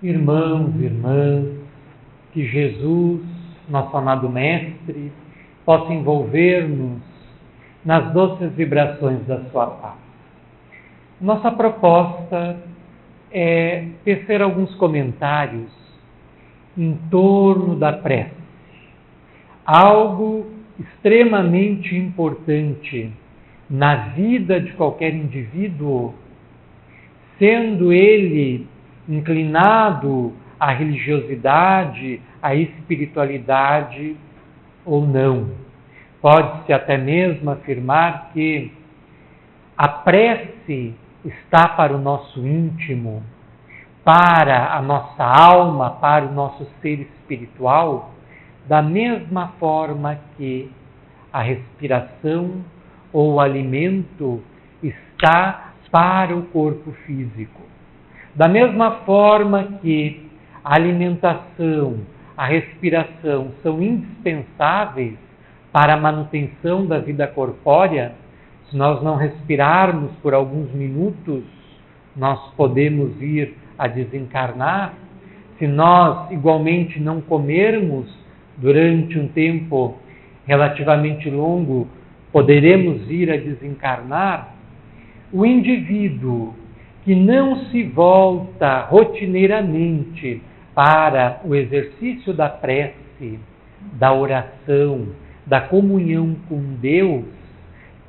Irmãos, irmãs, que Jesus, nosso amado Mestre, possa envolver-nos nas doces vibrações da sua paz. Nossa proposta é tecer alguns comentários em torno da prece. Algo extremamente importante na vida de qualquer indivíduo, sendo ele inclinado à religiosidade, à espiritualidade ou não. Pode-se até mesmo afirmar que a prece está para o nosso íntimo, para a nossa alma, para o nosso ser espiritual, da mesma forma que a respiração ou o alimento está para o corpo físico. Da mesma forma que a alimentação, a respiração são indispensáveis para a manutenção da vida corpórea, se nós não respirarmos por alguns minutos, nós podemos ir a desencarnar. Se nós igualmente não comermos durante um tempo relativamente longo, poderemos ir a desencarnar. O indivíduo que não se volta rotineiramente para o exercício da prece, da oração, da comunhão com Deus,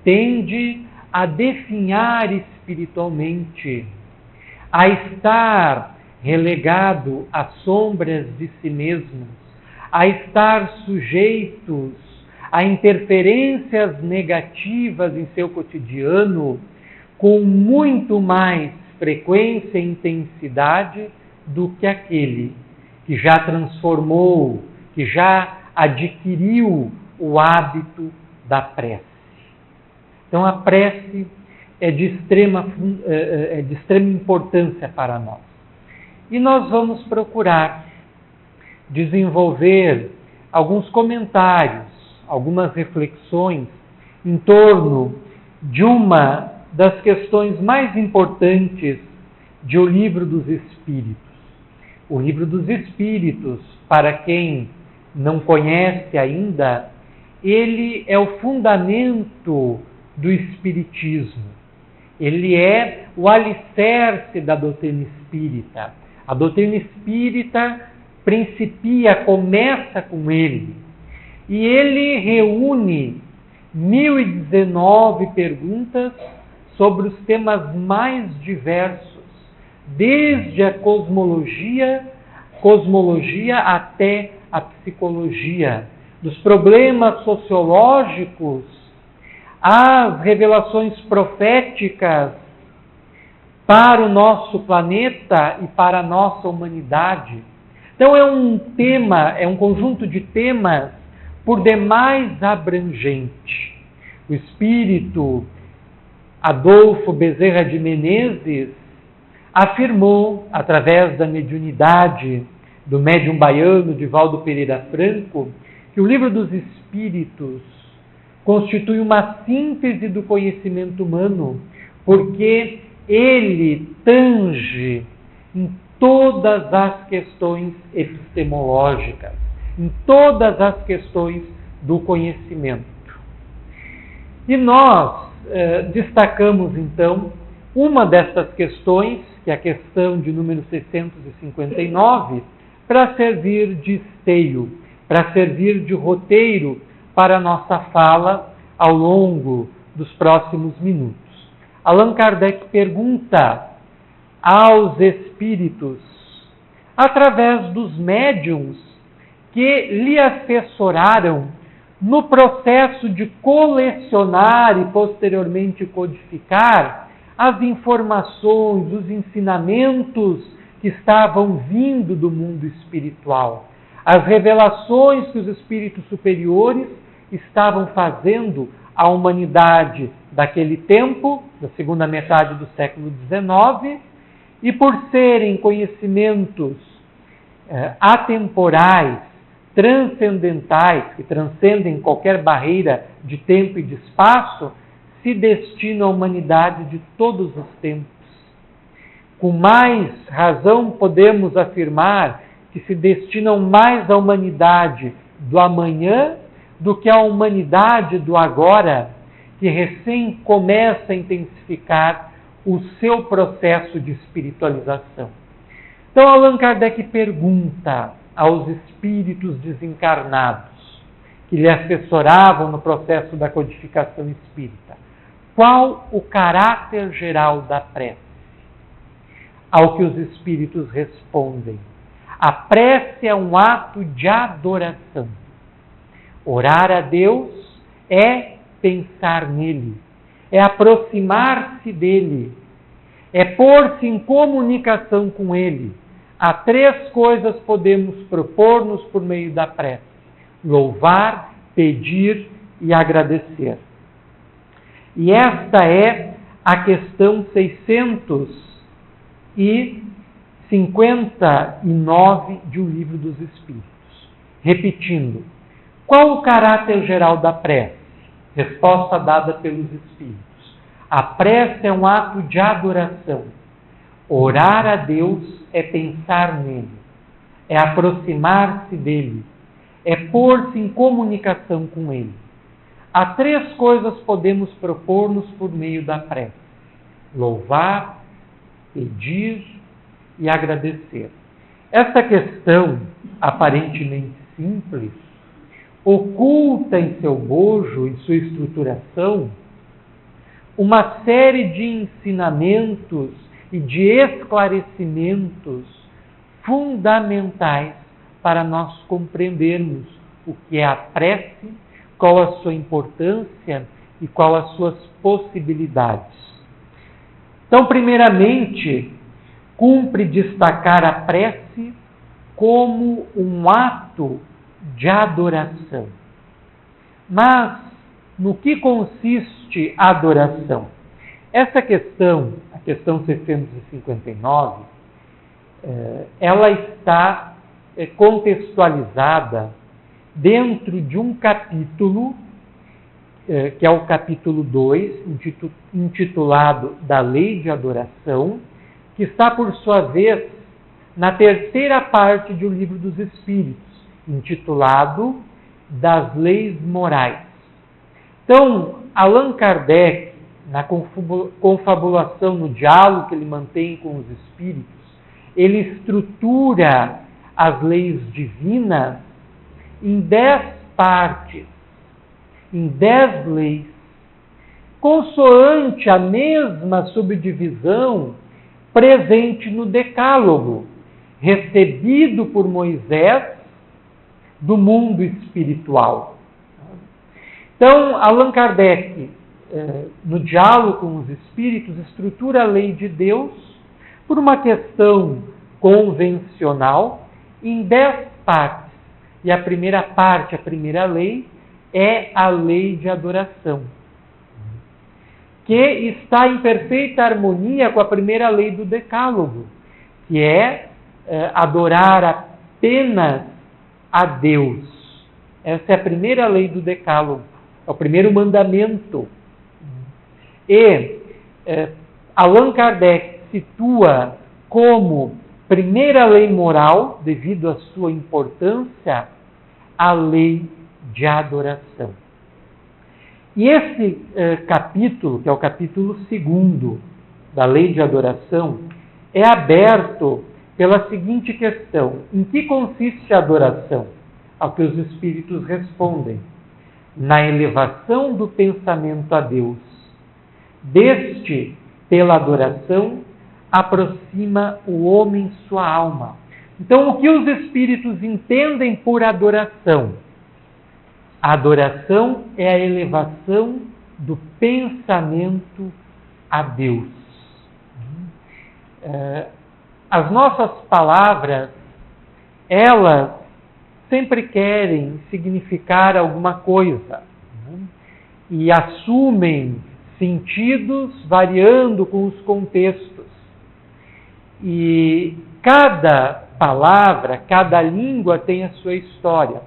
tende a definhar espiritualmente, a estar relegado às sombras de si mesmo, a estar sujeitos a interferências negativas em seu cotidiano com muito mais frequência e intensidade do que aquele que já transformou, que já adquiriu o hábito da prece. Então a prece é de extrema importância para nós. E nós vamos procurar desenvolver alguns comentários, algumas reflexões em torno de uma das questões mais importantes de O Livro dos Espíritos. O Livro dos Espíritos, para quem não conhece ainda, ele é o fundamento do Espiritismo. Ele é o alicerce da doutrina espírita. A doutrina espírita começa com ele. E ele reúne 1019 perguntas sobre os temas mais diversos, desde a cosmologia até a psicologia, dos problemas sociológicos às revelações proféticas para o nosso planeta e para a nossa humanidade. Então é um conjunto de temas por demais abrangente. O espírito Adolfo Bezerra de Menezes afirmou, através da mediunidade do médium baiano Divaldo Pereira Franco, que o Livro dos Espíritos constitui uma síntese do conhecimento humano, porque ele tange em todas as questões epistemológicas, em todas as questões do conhecimento. E nós destacamos, então, uma dessas questões, que é a questão de número 659, para servir de esteio, para servir de roteiro para a nossa fala ao longo dos próximos minutos. Allan Kardec pergunta aos espíritos, através dos médiuns que lhe assessoraram no processo de colecionar e posteriormente codificar as informações, os ensinamentos que estavam vindo do mundo espiritual, as revelações que os espíritos superiores estavam fazendo à humanidade daquele tempo, da segunda metade do século XIX, e por serem conhecimentos atemporais, transcendentais, que transcendem qualquer barreira de tempo e de espaço, se destinam à humanidade de todos os tempos. Com mais razão podemos afirmar que se destinam mais à humanidade do amanhã do que à humanidade do agora, que recém começa a intensificar o seu processo de espiritualização. Então Allan Kardec pergunta aos espíritos desencarnados que lhe assessoravam no processo da codificação espírita: qual o caráter geral da prece? Ao que os espíritos respondem: a prece é um ato de adoração. Orar a Deus é pensar nele, é aproximar-se dele, é pôr-se em comunicação com ele. Há 3 coisas podemos propor-nos por meio da prece: louvar, pedir e agradecer. E esta é a questão 659 de O Livro dos Espíritos. Repetindo, qual o caráter geral da prece? Resposta dada pelos Espíritos: a prece é um ato de adoração. Orar a Deus é pensar nele, é aproximar-se dele, é pôr-se em comunicação com ele. Há 3 coisas podemos propor-nos por meio da prece: louvar, pedir e agradecer. Esta questão, aparentemente simples, oculta em seu bojo, em sua estruturação, uma série de ensinamentos e de esclarecimentos fundamentais para nós compreendermos o que é a prece, qual a sua importância e qual as suas possibilidades. Então, primeiramente, cumpre destacar a prece como um ato de adoração. Mas, no que consiste a adoração? Essa questão, a questão 659, ela está contextualizada dentro de um capítulo, que é o capítulo 2, intitulado Da Lei de Adoração, que está, por sua vez, na terceira parte de O Livro dos Espíritos, intitulado Das Leis Morais. Então, Allan Kardec, na confabulação, no diálogo que ele mantém com os espíritos, ele estrutura as leis divinas em 10 partes, em 10 leis, consoante a mesma subdivisão presente no Decálogo, recebido por Moisés do mundo espiritual. Então, Allan Kardec, no diálogo com os espíritos, estrutura a lei de Deus por uma questão convencional em 10 partes. E a primeira parte, a primeira lei, é a lei de adoração, que está em perfeita harmonia com a primeira lei do Decálogo, que é adorar apenas a Deus. Essa é a primeira lei do Decálogo, é o primeiro mandamento. E Allan Kardec situa como primeira lei moral, devido à sua importância, a lei de adoração. E esse capítulo, que é o capítulo 2 da lei de adoração, é aberto pela seguinte questão: em que consiste a adoração? Ao que os espíritos respondem: na elevação do pensamento a Deus. Deste, pela adoração, aproxima o homem sua alma. Então, o que os espíritos entendem por adoração? A adoração é a elevação do pensamento a Deus. As nossas palavras, elas sempre querem significar alguma coisa, e assumem sentidos variando com os contextos. E cada palavra, cada língua tem a sua história.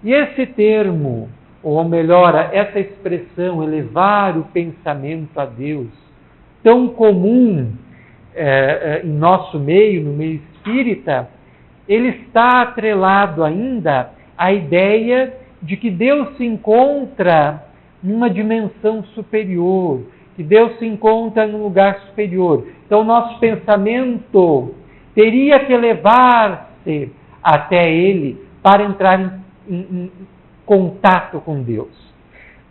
E esse termo, ou melhor, essa expressão, elevar o pensamento a Deus, tão comum em nosso meio, no meio espírita, ele está atrelado ainda à ideia de que Deus se encontra numa dimensão superior, que Deus se encontra num lugar superior. Então, o nosso pensamento teria que elevar-se até Ele para entrar em contato com Deus.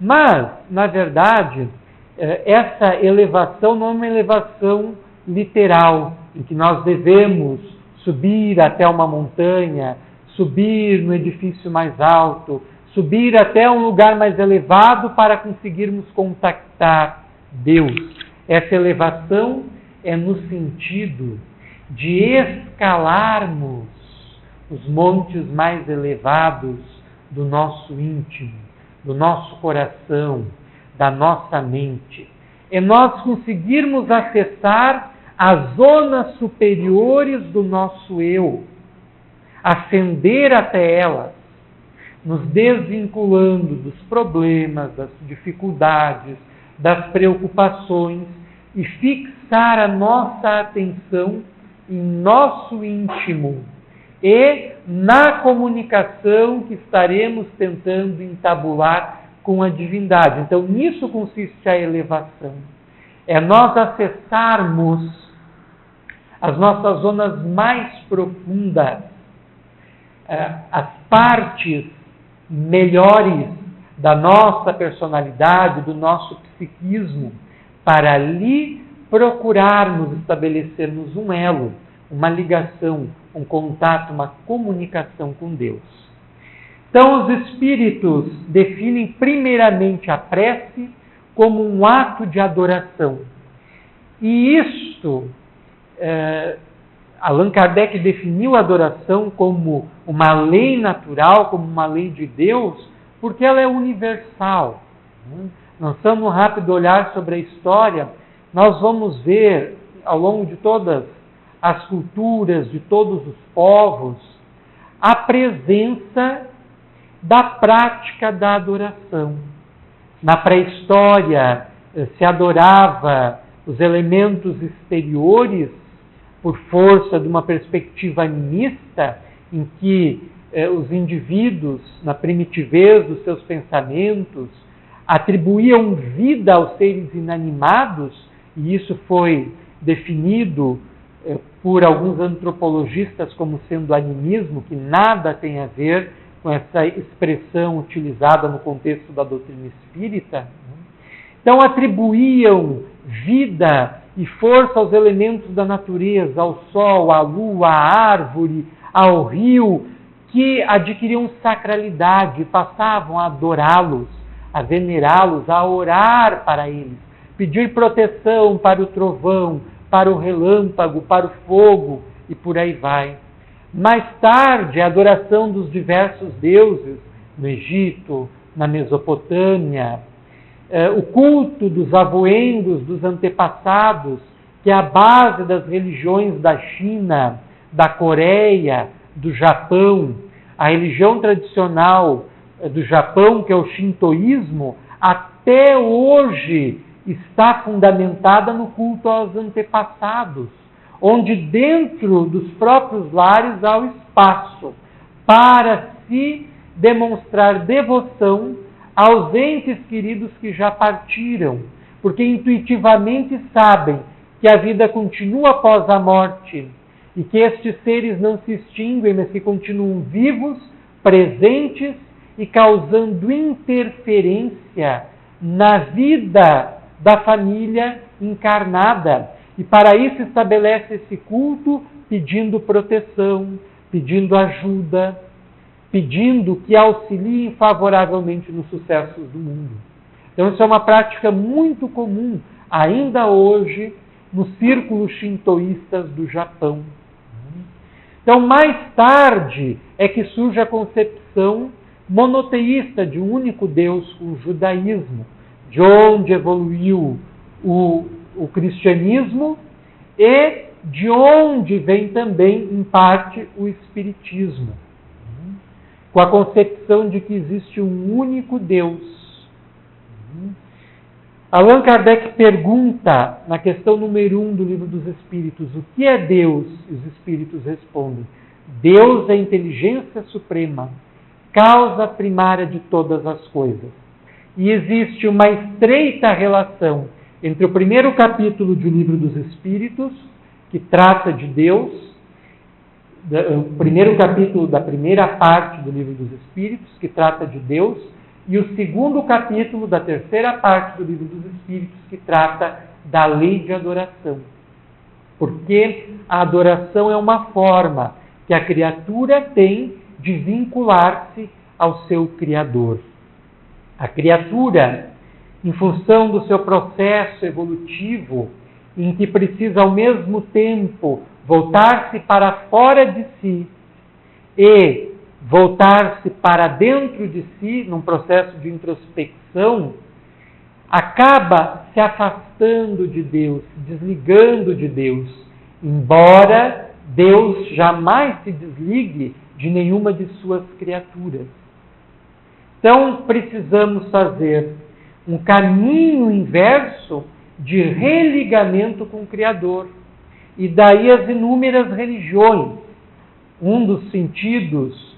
Mas, na verdade, essa elevação não é uma elevação literal, em que nós devemos subir até uma montanha, subir no edifício mais alto, subir até um lugar mais elevado para conseguirmos contactar Deus. Essa elevação é no sentido de escalarmos os montes mais elevados do nosso íntimo, do nosso coração, da nossa mente. É nós conseguirmos acessar as zonas superiores do nosso eu, ascender até elas, nos desvinculando dos problemas, das dificuldades, das preocupações e fixar a nossa atenção em nosso íntimo e na comunicação que estaremos tentando entabular com a divindade. Então, nisso consiste a elevação. É nós acessarmos as nossas zonas mais profundas, as partes melhores da nossa personalidade, do nosso psiquismo, para ali procurarmos estabelecermos um elo, uma ligação, um contato, uma comunicação com Deus. Então, os espíritos definem primeiramente a prece como um ato de adoração. E isto, Allan Kardec definiu a adoração como uma lei natural, como uma lei de Deus, porque ela é universal. Lançando um rápido olhar sobre a história, nós vamos ver, ao longo de todas as culturas, de todos os povos, a presença da prática da adoração. Na pré-história, se adorava os elementos exteriores por força de uma perspectiva animista, em que os indivíduos, na primitivez dos seus pensamentos, atribuíam vida aos seres inanimados, e isso foi definido por alguns antropologistas como sendo animismo, que nada tem a ver com essa expressão utilizada no contexto da doutrina espírita. Então atribuíam vida e força aos elementos da natureza, ao sol, à lua, à árvore, ao rio, que adquiriam sacralidade e passavam a adorá-los, a venerá-los, a orar para eles, pedir proteção para o trovão, para o relâmpago, para o fogo e por aí vai. Mais tarde, a adoração dos diversos deuses no Egito, na Mesopotâmia, o culto dos avoengos, dos antepassados, que é a base das religiões da China, da Coreia, do Japão. A religião tradicional do Japão, que é o shintoísmo, até hoje está fundamentada no culto aos antepassados, onde dentro dos próprios lares há o espaço para se demonstrar devoção aos entes queridos que já partiram, porque intuitivamente sabem que a vida continua após a morte e que estes seres não se extinguem, mas que continuam vivos, presentes e causando interferência na vida da família encarnada. E para isso estabelece esse culto pedindo proteção, pedindo ajuda, pedindo que auxiliem favoravelmente nos sucessos do mundo. Então isso é uma prática muito comum, ainda hoje, nos círculos shintoístas do Japão. Então mais tarde é que surge a concepção monoteísta de um único Deus com o judaísmo, de onde evoluiu o cristianismo e de onde vem também, em parte, o espiritismo, com a concepção de que existe um único Deus. Allan Kardec pergunta, na questão número 1 do Livro dos Espíritos, o que é Deus? E os Espíritos respondem: Deus é a inteligência suprema, causa primária de todas as coisas. E existe uma estreita relação entre o primeiro capítulo do Livro dos Espíritos, que trata de Deus, o primeiro capítulo da primeira parte do Livro dos Espíritos, que trata de Deus, e o segundo capítulo da terceira parte do Livro dos Espíritos, que trata da lei de adoração. Porque a adoração é uma forma que a criatura tem de vincular-se ao seu Criador. A criatura, em função do seu processo evolutivo, em que precisa ao mesmo tempo voltar-se para fora de si e voltar-se para dentro de si, num processo de introspecção, acaba se afastando de Deus, se desligando de Deus, embora Deus jamais se desligue de nenhuma de suas criaturas. Então, precisamos fazer um caminho inverso de religamento com o Criador. E daí as inúmeras religiões. Um dos sentidos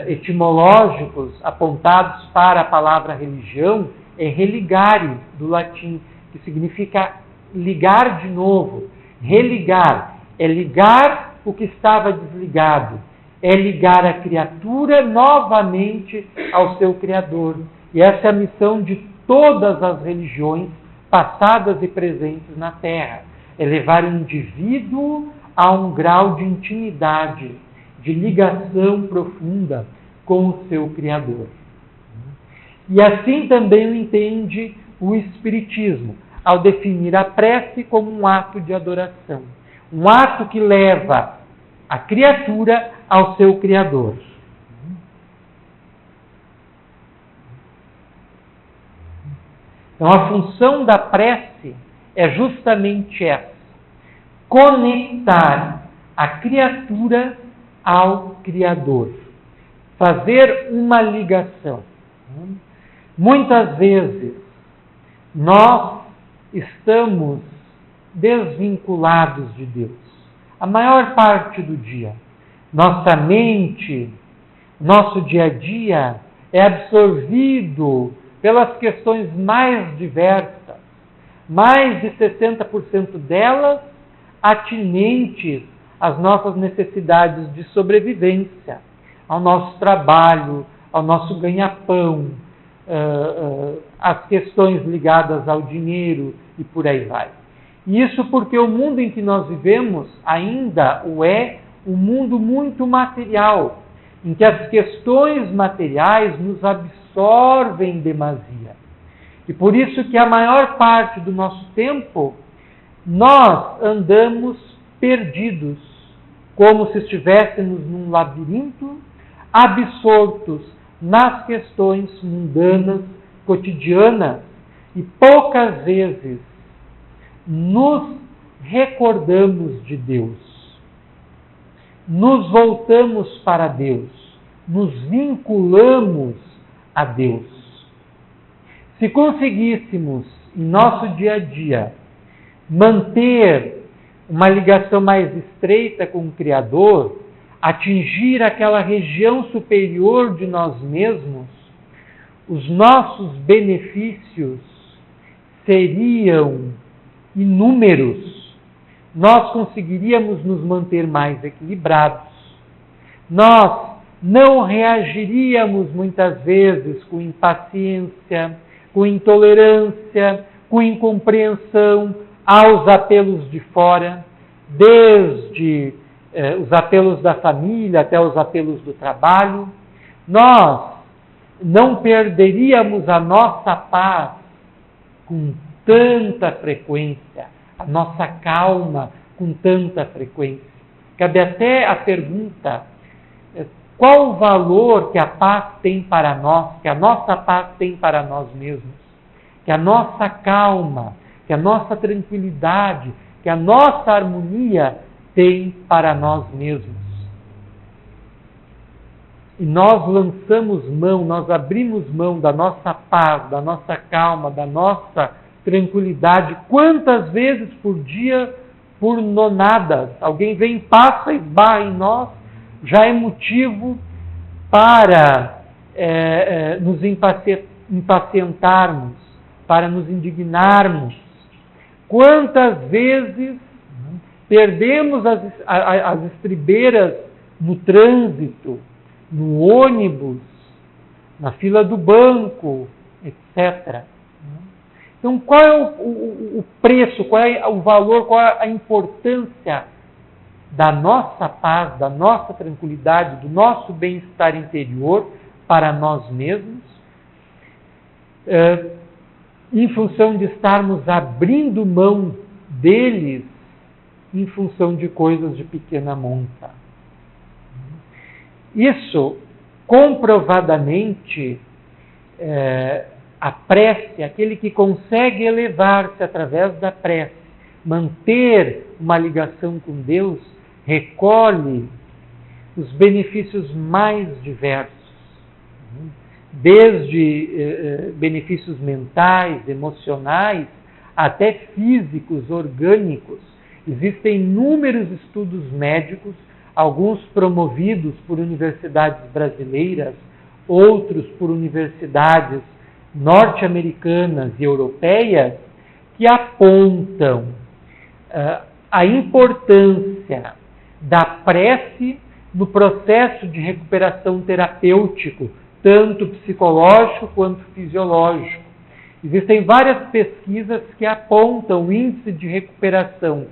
etimológicos apontados para a palavra religião é religare, do latim, que significa ligar de novo. Religar é ligar o que estava desligado, é ligar a criatura novamente ao seu Criador. E essa é a missão de todas as religiões passadas e presentes na Terra, é levar o indivíduo a um grau de intimidade, de ligação profunda com o seu Criador. E assim também o entende o Espiritismo, ao definir a prece como um ato de adoração, um ato que leva a criatura ao seu Criador. Então a função da prece é justamente essa: conectar a criatura ao Criador, fazer uma ligação. Muitas vezes nós estamos desvinculados de Deus. A maior parte do dia, nossa mente, nosso dia a dia é absorvido pelas questões mais diversas, mais de 60% delas atinentes às nossas necessidades de sobrevivência, ao nosso trabalho, ao nosso ganha-pão, às questões ligadas ao dinheiro e por aí vai. E isso porque o mundo em que nós vivemos ainda é um mundo muito material, em que as questões materiais nos absorvem em demasia. E por isso que a maior parte do nosso tempo nós andamos perdidos, como se estivéssemos num labirinto, absortos nas questões mundanas, cotidianas, e poucas vezes nos recordamos de Deus, nos voltamos para Deus, nos vinculamos a Deus. Se conseguíssemos, em nosso dia a dia, manter uma ligação mais estreita com o Criador, atingir aquela região superior de nós mesmos, os nossos benefícios seriam inúmeros. Nós conseguiríamos nos manter mais equilibrados. Nós não reagiríamos muitas vezes com impaciência, com intolerância, com incompreensão aos apelos de fora, desde os apelos da família até os apelos do trabalho. Nós não perderíamos a nossa paz com tanta frequência, a nossa calma com tanta frequência. Cabe até a pergunta: qual o valor que a paz tem para nós, que a nossa paz tem para nós mesmos, que a nossa calma, que a nossa tranquilidade, que a nossa harmonia tem para nós mesmos? e nós lançamos mão, nós abrimos mão da nossa paz, da nossa calma, da nossa tranquilidade, quantas vezes por dia, por nonadas, alguém vem, passa e esbarra em nós, já é motivo para nos impacientarmos, para nos indignarmos. Quantas vezes perdemos as estribeiras no trânsito, no ônibus, na fila do banco, etc. Então, qual é o preço, qual é o valor, qual é a importância da nossa paz, da nossa tranquilidade, do nosso bem-estar interior para nós mesmos, em função de estarmos abrindo mão deles em função de coisas de pequena monta. Isso, comprovadamente, a prece, aquele que consegue elevar-se através da prece, manter uma ligação com Deus, recolhe os benefícios mais diversos, desde benefícios mentais, emocionais, até físicos, orgânicos. Existem inúmeros estudos médicos, alguns promovidos por universidades brasileiras, outros por universidades norte-americanas e europeias, que apontam a importância da prece no processo de recuperação terapêutico, tanto psicológico quanto fisiológico. Existem várias pesquisas que apontam o índice de recuperação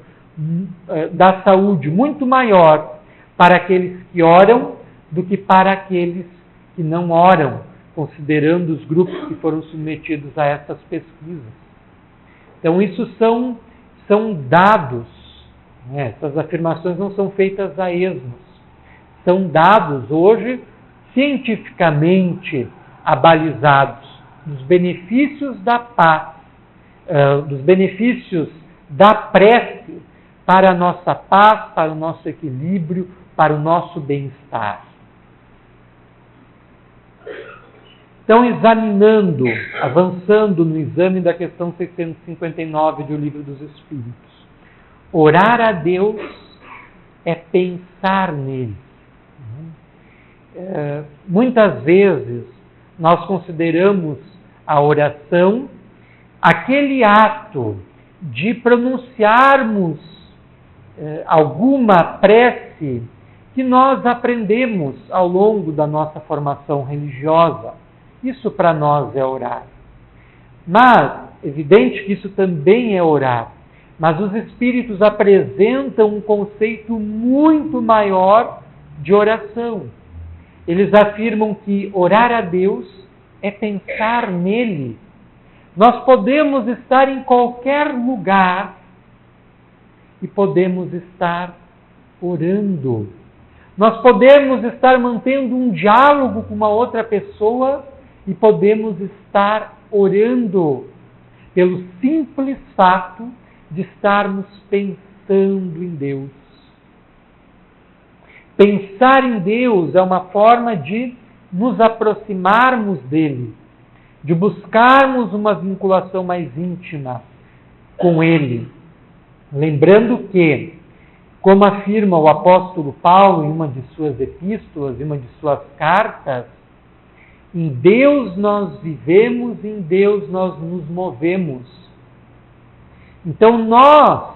da saúde muito maior para aqueles que oram do que para aqueles que não oram, considerando os grupos que foram submetidos a essas pesquisas. Então, isso são dados, essas afirmações não são feitas a esmos, são dados hoje cientificamente abalizados dos benefícios da paz, dos benefícios da prece para a nossa paz, para o nosso equilíbrio, para o nosso bem-estar. Então, avançando no exame da questão 659 do Livro dos Espíritos, orar a Deus é pensar nele. Muitas vezes nós consideramos a oração aquele ato de pronunciarmos alguma prece que nós aprendemos ao longo da nossa formação religiosa. Isso para nós é orar. Mas, evidente que isso também é orar. Mas os Espíritos apresentam um conceito muito maior de oração. Eles afirmam que orar a Deus é pensar nele. Nós podemos estar em qualquer lugar e podemos estar orando. Nós podemos estar mantendo um diálogo com uma outra pessoa e podemos estar orando pelo simples fato de estarmos pensando em Deus. Pensar em Deus é uma forma de nos aproximarmos dele, de buscarmos uma vinculação mais íntima com ele. Lembrando que, como afirma o apóstolo Paulo em uma de suas epístolas, em uma de suas cartas, em Deus nós vivemos, em Deus nós nos movemos. Então nós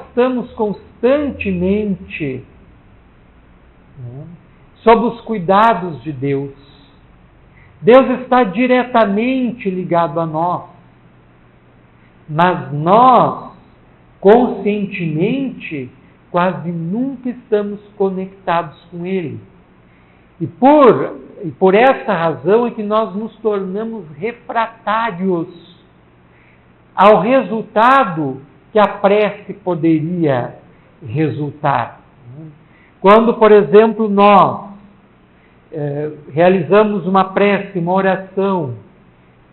estamos constantemente sob os cuidados de Deus. Deus está diretamente ligado a nós. Mas nós, conscientemente, quase nunca estamos conectados com Ele. E por essa razão é que nós nos tornamos refratários ao resultado que a prece poderia resultar. Quando, por exemplo, nós realizamos uma prece, uma oração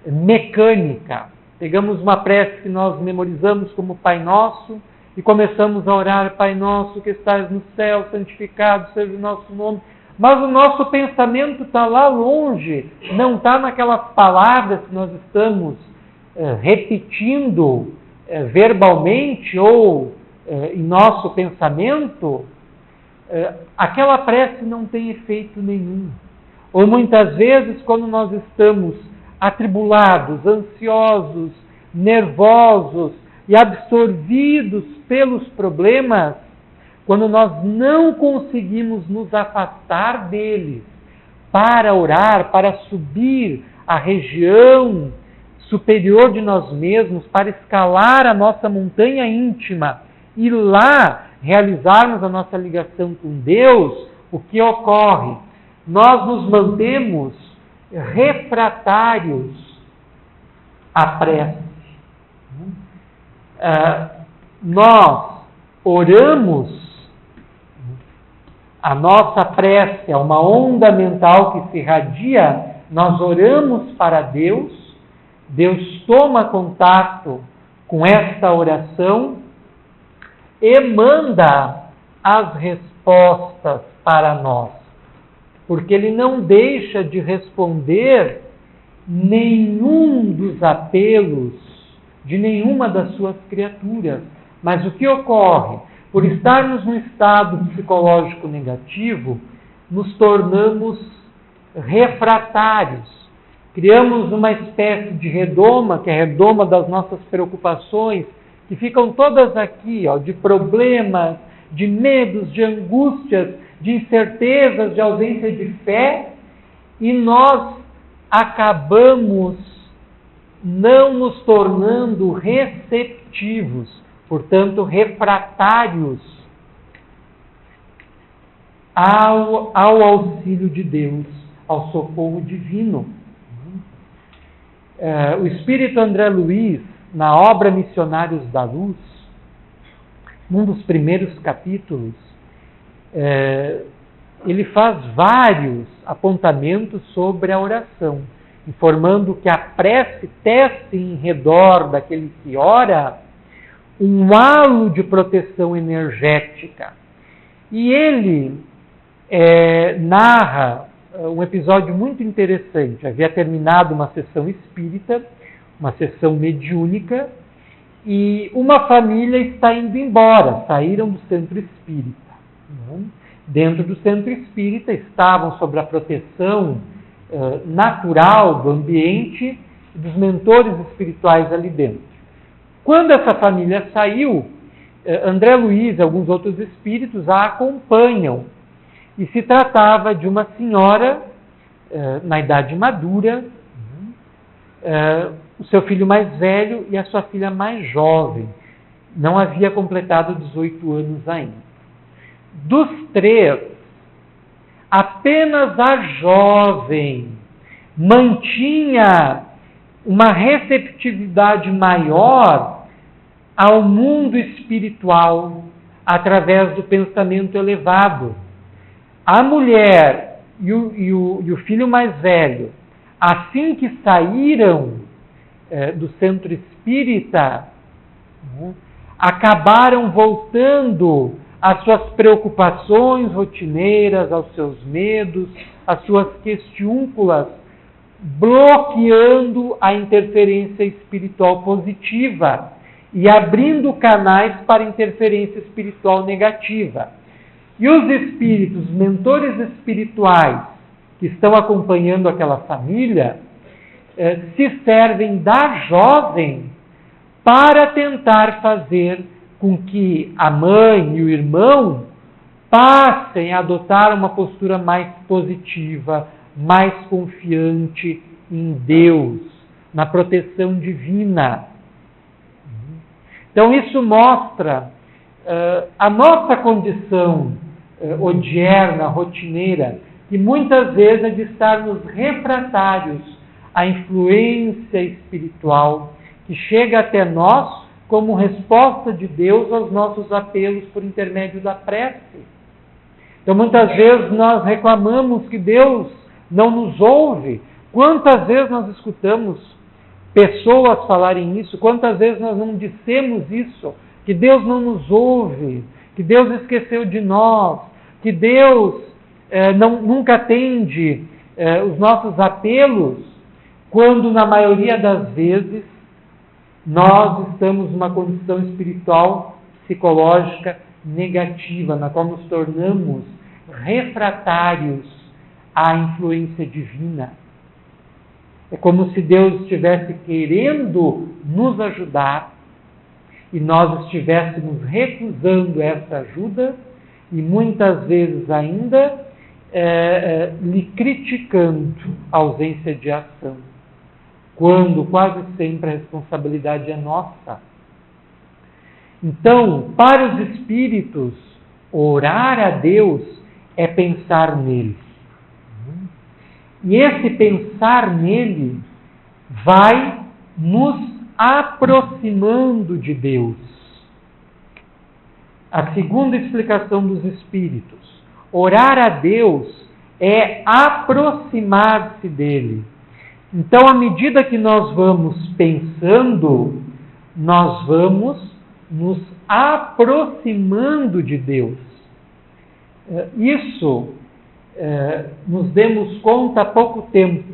mecânica, pegamos uma prece que nós memorizamos como Pai Nosso e começamos a orar: Pai Nosso que estás no céu, santificado seja o nosso nome. mas o nosso pensamento está lá longe, não está naquelas palavras que nós estamos repetindo verbalmente ou em nosso pensamento, aquela prece não tem efeito nenhum. Ou muitas vezes, quando nós estamos atribulados, ansiosos, nervosos e absorvidos pelos problemas, quando nós não conseguimos nos afastar deles para orar, para subir a região superior de nós mesmos, para escalar a nossa montanha íntima e lá realizarmos a nossa ligação com Deus, o que ocorre? Nós nos mantemos refratários à prece. Nós oramos, a nossa prece é uma onda mental que se irradia, nós oramos para Deus, Deus toma contato com esta oração e manda as respostas para nós. Porque Ele não deixa de responder nenhum dos apelos de nenhuma das suas criaturas. Mas o que ocorre? Por estarmos num estado psicológico negativo, nos tornamos refratários. Criamos uma espécie de redoma, que é a redoma das nossas preocupações, que ficam todas aqui, de problemas, de medos, de angústias, de incertezas, de ausência de fé, e nós acabamos não nos tornando receptivos, portanto, refratários ao auxílio de Deus, ao socorro divino. O espírito André Luiz, na obra Missionários da Luz, num dos primeiros capítulos, ele faz vários apontamentos sobre a oração, informando que a prece tece em redor daquele que ora um halo de proteção energética. E ele narra um episódio muito interessante. Havia terminado uma sessão espírita, uma sessão mediúnica, e uma família está indo embora, saíram do centro espírita. Dentro do centro espírita estavam sob a proteção natural do ambiente e dos mentores espirituais ali dentro. Quando essa família saiu, André Luiz e alguns outros espíritos a acompanham. E se tratava de uma senhora na idade madura, o seu filho mais velho e a sua filha mais jovem. Não havia completado 18 anos ainda. Dos três, apenas a jovem mantinha uma receptividade maior ao mundo espiritual através do pensamento elevado. A mulher e o filho mais velho, assim que saíram do centro espírita, acabaram voltando às suas preocupações rotineiras, aos seus medos, às suas questiúnculas, bloqueando a interferência espiritual positiva e abrindo canais para interferência espiritual negativa. E os espíritos, mentores espirituais que estão acompanhando aquela família, se servem da jovem para tentar fazer com que a mãe e o irmão passem a adotar uma postura mais positiva, mais confiante em Deus, na proteção divina. Então isso mostra a nossa condição odierna, rotineira, que muitas vezes é de estarmos refratários à influência espiritual que chega até nós como resposta de Deus aos nossos apelos por intermédio da prece. Então muitas vezes nós reclamamos que Deus não nos ouve. Quantas vezes nós escutamos pessoas falarem isso? Quantas vezes nós não dissemos isso? Que Deus não nos ouve, que Deus esqueceu de nós, que Deus nunca atende os nossos apelos, quando na maioria das vezes nós estamos numa condição espiritual, psicológica negativa, na qual nos tornamos refratários à influência divina. É como se Deus estivesse querendo nos ajudar e nós estivéssemos recusando essa ajuda e muitas vezes ainda lhe criticando a ausência de ação, quando quase sempre a responsabilidade é nossa. Então, para os espíritos, orar a Deus é pensar nele. E esse pensar nele vai nos aproximando de Deus. A segunda explicação dos espíritos: orar a Deus é aproximar-se dele. Então, à medida que nós vamos pensando, nós vamos nos aproximando de Deus. Isso nos demos conta há pouco tempo.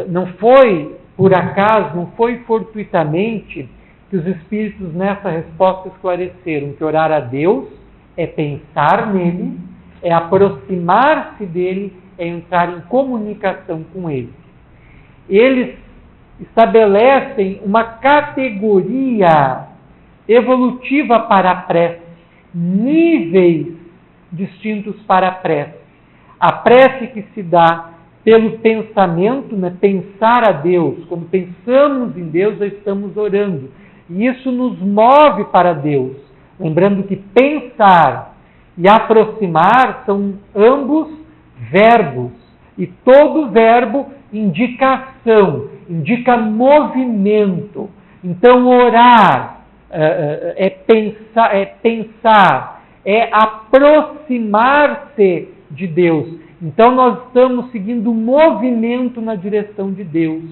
Não foi por acaso, não foi fortuitamente que os espíritos nessa resposta esclareceram que orar a Deus é pensar nele, é aproximar-se dele, é entrar em comunicação com ele. Eles estabelecem uma categoria evolutiva para a prece, níveis distintos para a prece. A prece que se dá pelo pensamento, pensar a Deus. Quando pensamos em Deus, já estamos orando. E isso nos move para Deus. Lembrando que pensar e aproximar são ambos verbos. E todo verbo indica ação, indica movimento. Então, orar é pensar, é aproximar-se de Deus. Então, nós estamos seguindo um movimento na direção de Deus.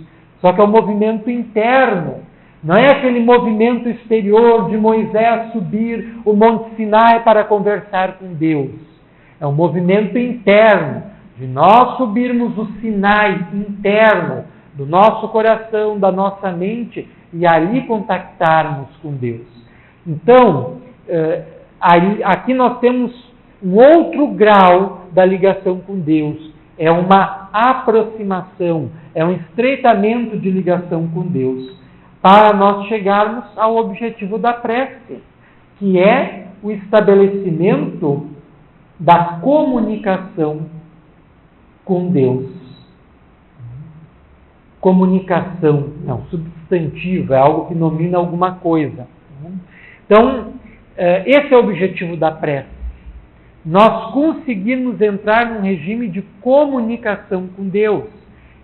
Só que é um movimento interno. Não é aquele movimento exterior de Moisés subir o Monte Sinai para conversar com Deus. É um movimento interno, de nós subirmos o Sinai interno do nosso coração, da nossa mente, e ali contactarmos com Deus. Então, aqui nós temos um outro grau da ligação com Deus. É uma aproximação, é um estreitamento de ligação com Deus, para nós chegarmos ao objetivo da prece, que é o estabelecimento da comunicação com Deus. Comunicação, não, substantivo, é algo que nomina alguma coisa. Então, esse é o objetivo da prece. Nós conseguirmos entrar num regime de comunicação com Deus.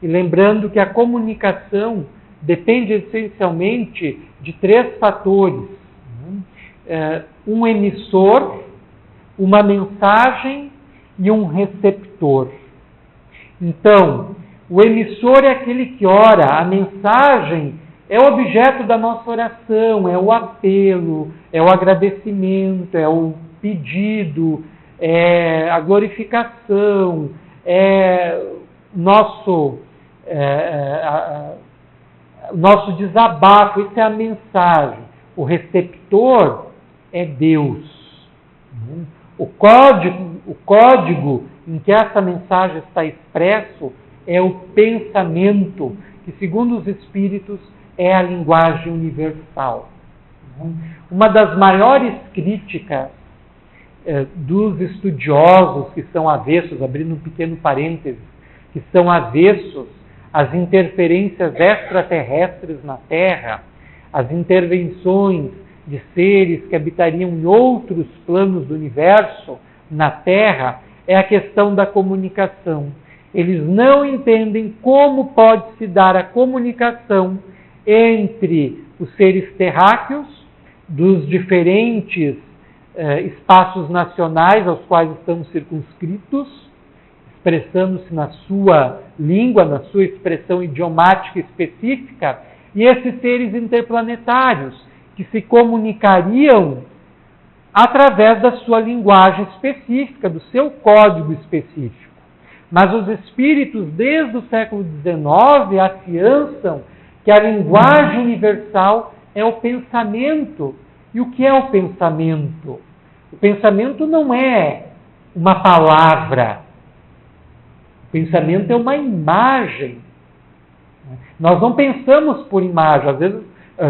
E lembrando que a comunicação depende essencialmente de 3 fatores. Um emissor, uma mensagem e um receptor. Então, o emissor é aquele que ora, a mensagem é o objeto da nossa oração, é o apelo, é o agradecimento, é o pedido, é a glorificação, é nosso desabafo. Isso é a mensagem. O receptor é Deus. O código em que essa mensagem está expresso é o pensamento, que segundo os espíritos é a linguagem universal. Uma das maiores críticas dos estudiosos que são avessos, abrindo um pequeno parêntese, que são avessos às interferências extraterrestres na Terra, as intervenções de seres que habitariam em outros planos do universo na Terra, é a questão da comunicação. Eles não entendem como pode se dar a comunicação entre os seres terráqueos, dos diferentes espaços nacionais aos quais estamos circunscritos, expressando-se na sua língua, na sua expressão idiomática específica, e esses seres interplanetários, que se comunicariam através da sua linguagem específica, do seu código específico. Mas os espíritos, desde o século XIX, afiançam que a linguagem universal é o pensamento. E o que é o pensamento? O pensamento não é uma palavra. O pensamento é uma imagem. Nós não pensamos por imagem, às vezes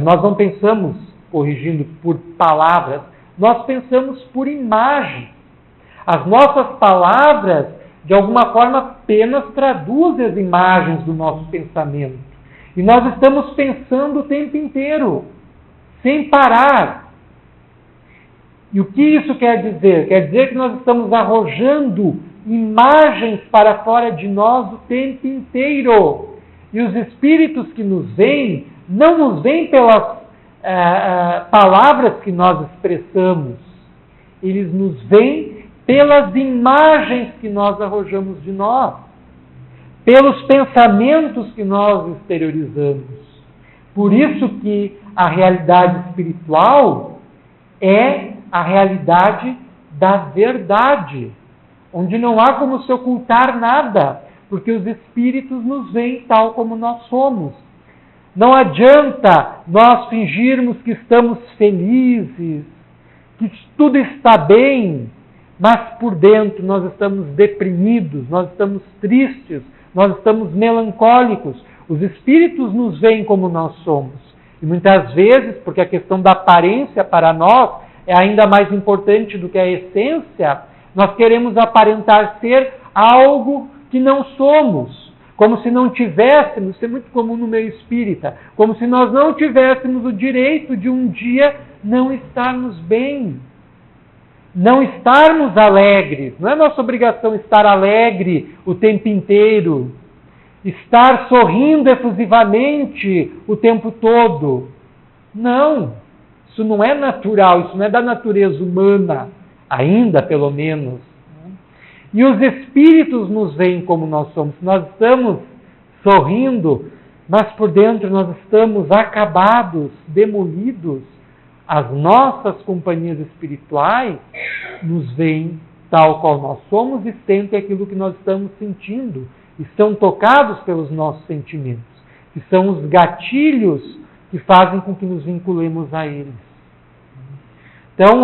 nós não pensamos, corrigindo, por palavras, nós pensamos por imagem. As nossas palavras, de alguma forma, apenas traduzem as imagens do nosso pensamento. E nós estamos pensando o tempo inteiro, sem parar. E o que isso quer dizer? Quer dizer que nós estamos arrojando imagens para fora de nós o tempo inteiro. E os espíritos que nos veem, não nos veem pelas palavras que nós expressamos. Eles nos veem pelas imagens que nós arrojamos de nós. Pelos pensamentos que nós exteriorizamos. Por isso que a realidade espiritual é a realidade da verdade, onde não há como se ocultar nada, porque os espíritos nos veem tal como nós somos. Não adianta nós fingirmos que estamos felizes, que tudo está bem, mas por dentro nós estamos deprimidos, nós estamos tristes, nós estamos melancólicos. Os espíritos nos veem como nós somos. E muitas vezes, porque a questão da aparência para nós é ainda mais importante do que a essência, nós queremos aparentar ser algo que não somos, como se não tivéssemos, isso é muito comum no meio espírita, como se nós não tivéssemos o direito de um dia não estarmos bem, não estarmos alegres. Não é nossa obrigação estar alegre o tempo inteiro, estar sorrindo efusivamente o tempo todo. Não, isso não é natural, isso não é da natureza humana, ainda pelo menos. E os espíritos nos veem como nós somos. Nós estamos sorrindo, mas por dentro nós estamos acabados, demolidos. As nossas companhias espirituais nos veem tal qual nós somos e sentem aquilo que nós estamos sentindo. E são tocados pelos nossos sentimentos, que são os gatilhos que fazem com que nos vinculemos a eles. Então,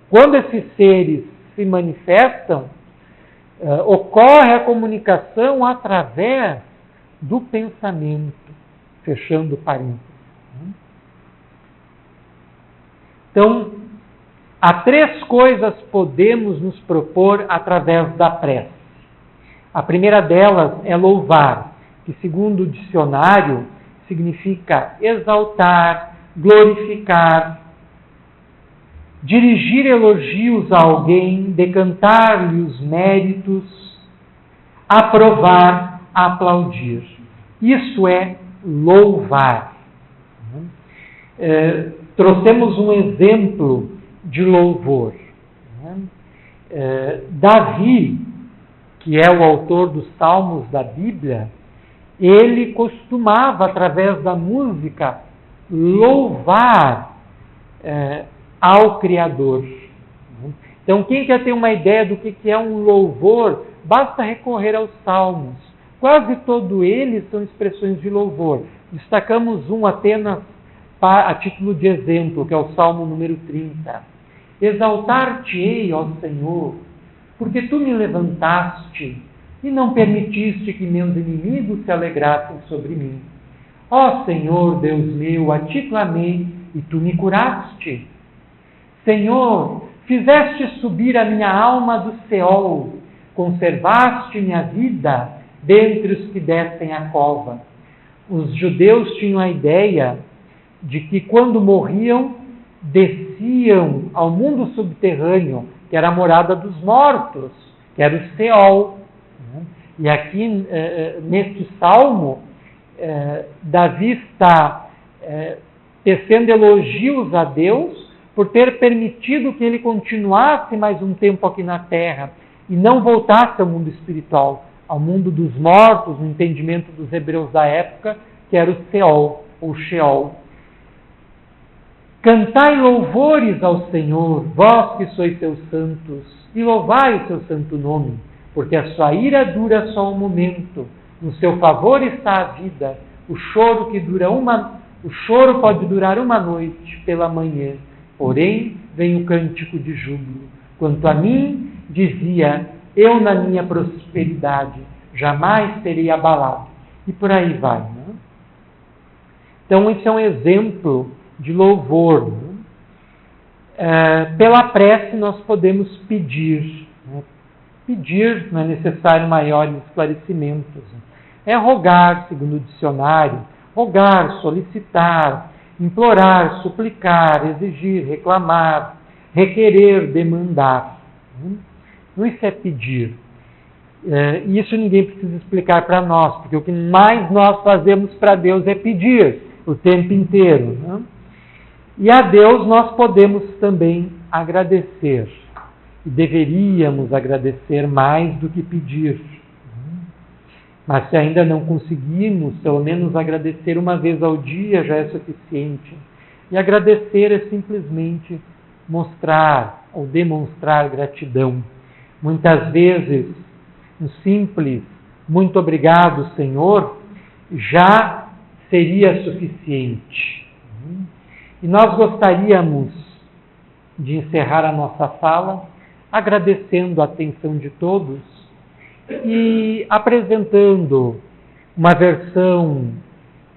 quando esses seres se manifestam, ocorre a comunicação através do pensamento, fechando parênteses. Então, há 3 coisas podemos nos propor através da prece. A primeira delas é louvar, que segundo o dicionário significa exaltar, glorificar, dirigir elogios a alguém, decantar-lhe os méritos, aprovar, aplaudir. Isso é louvar. Trouxemos um exemplo de louvor. Davi, que é o autor dos Salmos da Bíblia, ele costumava, através da música, louvar ao Criador. Então, quem quer ter uma ideia do que é um louvor, basta recorrer aos Salmos. Quase todos eles são expressões de louvor. Destacamos um apenas a título de exemplo, que é o Salmo número 30. Exaltar-te-ei, ó Senhor, porque tu me levantaste e não permitiste que meus inimigos se alegrassem sobre mim. Ó Senhor, Deus meu, a ti clamei e tu me curaste. Senhor, fizeste subir a minha alma do Seol, conservaste minha vida dentre os que descem a cova. Os judeus tinham a ideia de que quando morriam, desciam ao mundo subterrâneo, que era a morada dos mortos, que era o Seol. E aqui, neste salmo, Davi está tecendo elogios a Deus por ter permitido que ele continuasse mais um tempo aqui na terra e não voltasse ao mundo espiritual, ao mundo dos mortos, no entendimento dos hebreus da época, que era o Seol, ou Sheol. Cantai louvores ao Senhor, vós que sois seus santos, e louvai o seu santo nome, porque a sua ira dura só um momento, no seu favor está a vida, o choro pode durar uma noite, pela manhã, porém vem o cântico de júbilo. Quanto a mim, dizia, eu na minha prosperidade jamais serei abalado. E por aí vai. Né? Então, esse é um exemplo de louvor. Né? Pela prece, nós podemos pedir. Né? Pedir não é necessário maiores esclarecimentos. Né? É rogar, segundo o dicionário, rogar, solicitar, implorar, suplicar, exigir, reclamar, requerer, demandar. Não isso é pedir. E isso ninguém precisa explicar para nós, porque o que mais nós fazemos para Deus é pedir o tempo inteiro. Né? E a Deus nós podemos também agradecer. E deveríamos agradecer mais do que pedir. Mas se ainda não conseguimos, pelo menos agradecer uma vez ao dia já é suficiente. E agradecer é simplesmente mostrar ou demonstrar gratidão. Muitas vezes, um simples muito obrigado, Senhor, já seria suficiente. E nós gostaríamos de encerrar a nossa fala agradecendo a atenção de todos e apresentando uma versão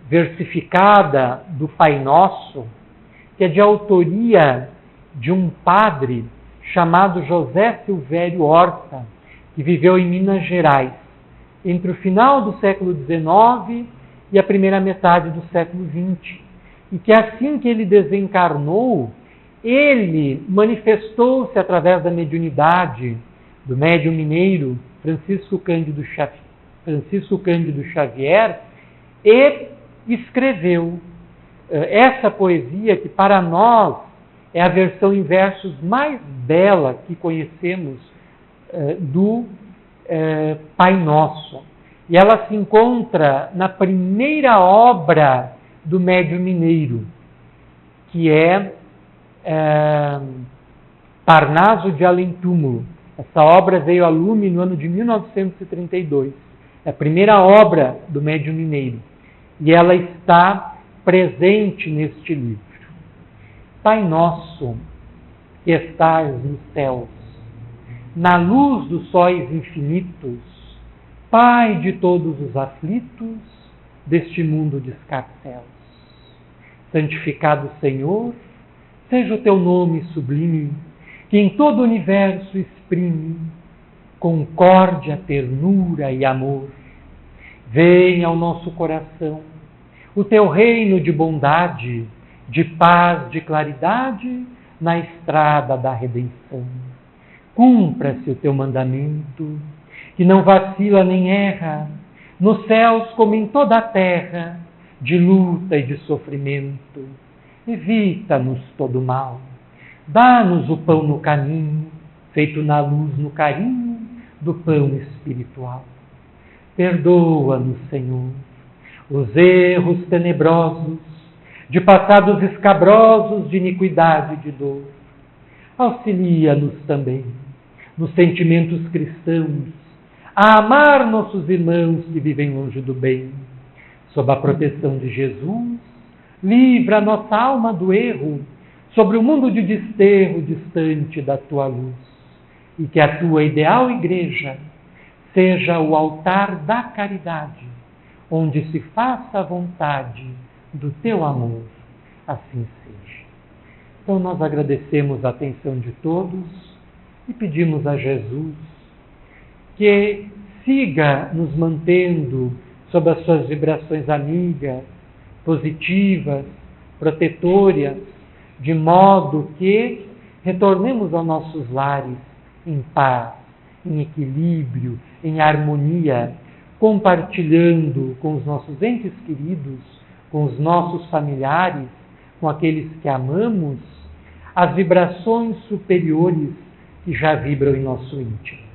versificada do Pai Nosso, que é de autoria de um padre chamado José Silvério Horta, que viveu em Minas Gerais, entre o final do século XIX e a primeira metade do século XX. E que assim que ele desencarnou, ele manifestou-se através da mediunidade do médium mineiro Francisco Cândido Xavier e escreveu essa poesia que para nós é a versão em versos mais bela que conhecemos do Pai Nosso. E ela se encontra na primeira obra do médium mineiro, que é Parnaso de Além-Túmulo. Essa obra veio a lume no ano de 1932. É a primeira obra do médium mineiro. E ela está presente neste livro. Pai nosso, que estais nos céus, na luz dos sóis infinitos, Pai de todos os aflitos deste mundo de escarcéus. Santificado Senhor, seja o teu nome sublime, que em todo o universo exprime concórdia, ternura e amor. Venha ao nosso coração o teu reino de bondade, de paz, de claridade, na estrada da redenção. Cumpra-se o teu mandamento, que não vacila nem erra, nos céus como em toda a terra, de luta e de sofrimento. Evita-nos todo mal. Dá-nos o pão no caminho, feito na luz, no carinho do pão espiritual. Perdoa-nos, Senhor, os erros tenebrosos, de passados escabrosos, de iniquidade e de dor. Auxilia-nos também, nos sentimentos cristãos, a amar nossos irmãos que vivem longe do bem. Sob a proteção de Jesus, livra a nossa alma do erro, sobre o mundo de desterro distante da tua luz, e que a tua ideal igreja seja o altar da caridade, onde se faça a vontade do teu amor. Assim seja. Então nós agradecemos a atenção de todos e pedimos a Jesus que siga nos mantendo sob as suas vibrações amigas, positivas, protetoras, de modo que retornemos aos nossos lares em paz, em equilíbrio, em harmonia, compartilhando com os nossos entes queridos, com os nossos familiares, com aqueles que amamos, as vibrações superiores que já vibram em nosso íntimo.